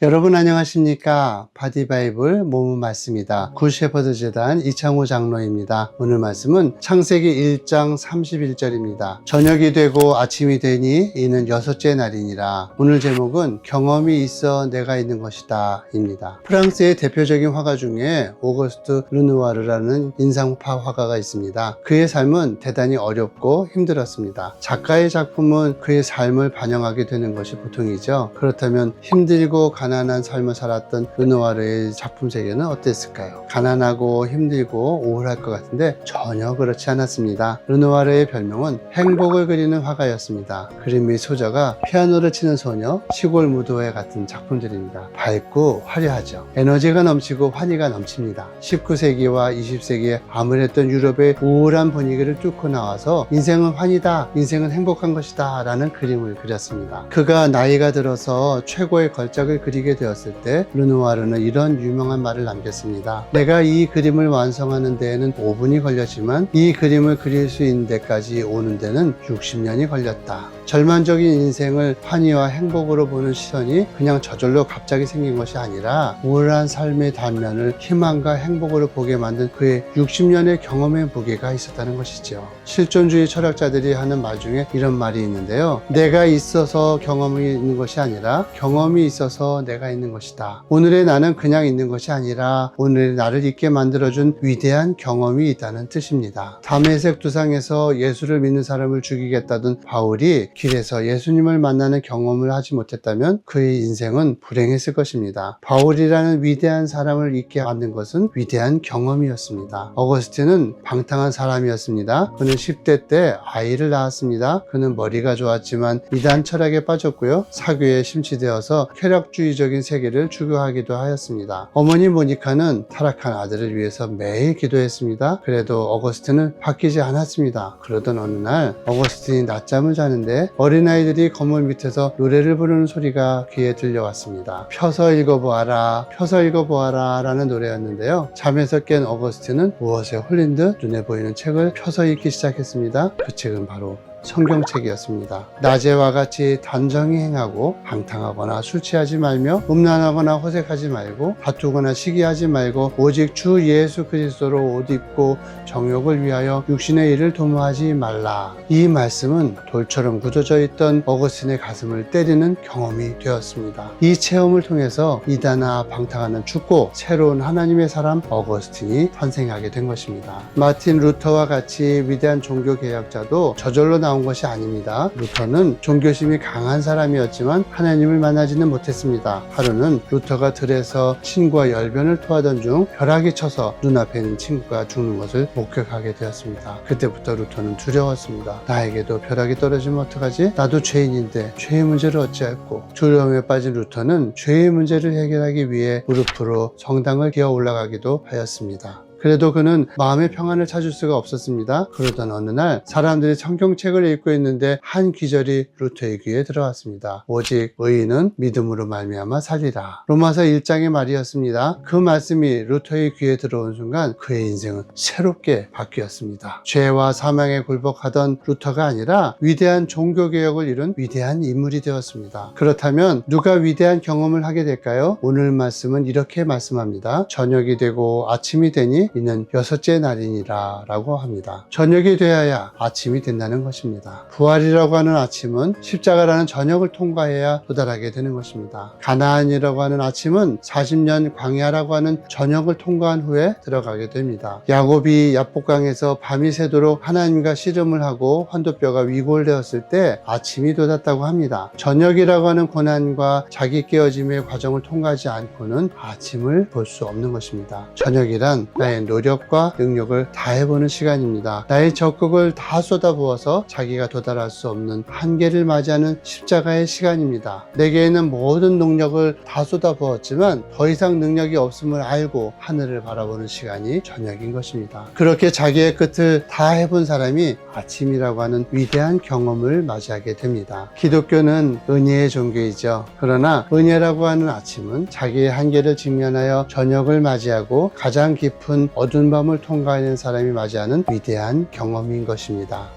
여러분 안녕하십니까? 바디바이블 몸은 맞습니다. 굿셰퍼드 재단 이창호 장로입니다. 오늘 말씀은 창세기 1장 31절입니다. 저녁이 되고 아침이 되니 이는 여섯째 날이니라. 오늘 제목은 경험이 있어 내가 있는 것이다 입니다. 프랑스의 대표적인 화가 중에 오거스트 르누아르라는 인상파 화가가 있습니다. 그의 삶은 대단히 어렵고 힘들었습니다. 작가의 작품은 그의 삶을 반영하게 되는 것이 보통이죠. 그렇다면 힘들고 가난한 삶을 살았던 르누아르의 작품 세계는 어땠을까요? 가난하고 힘들고 우울할 것 같은데 전혀 그렇지 않았습니다. 르누아르의 별명은 행복을 그리는 화가였습니다. 그림의 소재가 피아노를 치는 소녀, 시골 무도회 같은 작품들입니다. 밝고 화려하죠. 에너지가 넘치고 환희가 넘칩니다. 19세기와 20세기에 아무랬던 유럽의 우울한 분위기를 뚫고 나와서 인생은 환희다, 인생은 행복한 것이다 라는 그림을 그렸습니다. 그가 나이가 들어서 최고의 걸작을 그리게 되었을 때 르누아르는 이런 유명한 말을 남겼습니다. 내가 이 그림을 완성하는 데에는 5분이 걸렸지만 이 그림을 그릴 수 있는 데까지 오는 데는 60년이 걸렸다. 절망적인 인생을 환희와 행복으로 보는 시선이 그냥 저절로 갑자기 생긴 것이 아니라 우울한 삶의 단면을 희망과 행복으로 보게 만든 그의 60년의 경험의 무게가 있었다는 것이죠. 실존주의 철학자들이 하는 말 중에 이런 말이 있는데요. 내가 있어서 경험이 있는 것이 아니라 경험이 있어서 내가 있는 것이다. 오늘의 나는 그냥 있는 것이 아니라 오늘의 나를 있게 만들어준 위대한 경험이 있다는 뜻입니다. 다메섹 두상에서 예수를 믿는 사람을 죽이겠다던 바울이 길에서 예수님을 만나는 경험을 하지 못했다면 그의 인생은 불행했을 것입니다. 바울이라는 위대한 사람을 있게 만든 것은 위대한 경험이었습니다. 어거스틴은 방탕한 사람이었습니다. 그는 10대 때 아이를 낳았습니다. 그는 머리가 좋았지만 이단 철학에 빠졌고요. 사교에 심취되어서 쾌락주의적인 세계를 추구하기도 하였습니다. 어머니 모니카는 타락한 아들을 위해서 매일 기도했습니다. 그래도 어거스틴은 바뀌지 않았습니다. 그러던 어느 날 어거스틴이 낮잠을 자는데 어린아이들이 건물 밑에서 노래를 부르는 소리가 귀에 들려왔습니다. 펴서 읽어보아라, 펴서 읽어보아라 라는 노래였는데요. 잠에서 깬 어거스틴은 무엇에 홀린 듯 눈에 보이는 책을 펴서 읽기 시작했습니다. 그 책은 바로 성경책이었습니다. 낮에와 같이 단정히 행하고 방탕하거나 술 취하지 말며 음란하거나 호색하지 말고 다투거나 시기하지 말고 오직 주 예수 그리스도로 옷 입고 정욕을 위하여 육신의 일을 도모하지 말라. 이 말씀은 돌처럼 굳어져 있던 어거스틴의 가슴을 때리는 경험이 되었습니다. 이 체험을 통해서 이단아 방탕하는 죽고 새로운 하나님의 사람 어거스틴이 탄생하게 된 것입니다. 마틴 루터와 같이 위대한 종교개혁자도 저절로 나온 것이 아닙니다. 루터는 종교심이 강한 사람이었지만 하나님을 만나지는 못했습니다. 하루는 루터가 들에서 친구와 열변을 토하던 중 벼락이 쳐서 눈앞에 있는 친구가 죽는 것을 목격하게 되었습니다. 그때부터 루터는 두려웠습니다. 나에게도 벼락이 떨어지면 어떡하지? 나도 죄인인데 죄의 문제를 어찌할꼬? 두려움에 빠진 루터는 죄의 문제를 해결하기 위해 무릎으로 성당을 기어 올라가기도 하였습니다. 그래도 그는 마음의 평안을 찾을 수가 없었습니다. 그러던 어느 날 사람들이 성경책을 읽고 있는데 한 귀절이 루터의 귀에 들어왔습니다. 오직 의인은 믿음으로 말미암아 살리라. 로마서 1장의 말이었습니다. 그 말씀이 루터의 귀에 들어온 순간 그의 인생은 새롭게 바뀌었습니다. 죄와 사망에 굴복하던 루터가 아니라 위대한 종교개혁을 이룬 위대한 인물이 되었습니다. 그렇다면 누가 위대한 경험을 하게 될까요? 오늘 말씀은 이렇게 말씀합니다. 저녁이 되고 아침이 되니 이는 여섯째 날이니라 라고 합니다. 저녁이 되어야 아침이 된다는 것입니다. 부활이라고 하는 아침은 십자가라는 전역을 통과해야 도달하게 되는 것입니다. 가나안이라고 하는 아침은 40년 광야라고 하는 전역을 통과한 후에 들어가게 됩니다. 야곱이 야복강에서 밤이 새도록 하나님과 씨름을 하고 환도뼈가 위골되었을 때 아침이 돋았다고 합니다. 저녁이라고 하는 고난과 자기 깨어짐의 과정을 통과하지 않고는 아침을 볼 수 없는 것입니다. 저녁이란 나의 노력과 능력을 다해보는 시간입니다. 나의 적극을 다 쏟아부어서 자기가 도달할 수 없는 한계를 맞이하는 십자가의 시간입니다. 내게는 모든 능력을 다 쏟아부었지만 더 이상 능력이 없음을 알고 하늘을 바라보는 시간이 저녁인 것입니다. 그렇게 자기의 끝을 다 해본 사람이 아침이라고 하는 위대한 경험을 맞이하게 됩니다. 기독교는 은혜의 종교이죠. 그러나 은혜라고 하는 아침은 자기의 한계를 직면하여 저녁을 맞이하고 가장 깊은 어두운 밤을 통과하는 사람이 맞이하는 위대한 경험인 것입니다.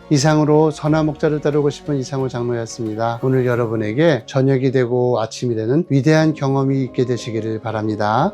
이상으로 선한 목자를 따르고 싶은 이창호 장로였습니다. 오늘 여러분에게 저녁이 되고 아침이 되는 위대한 경험이 있게 되시기를 바랍니다.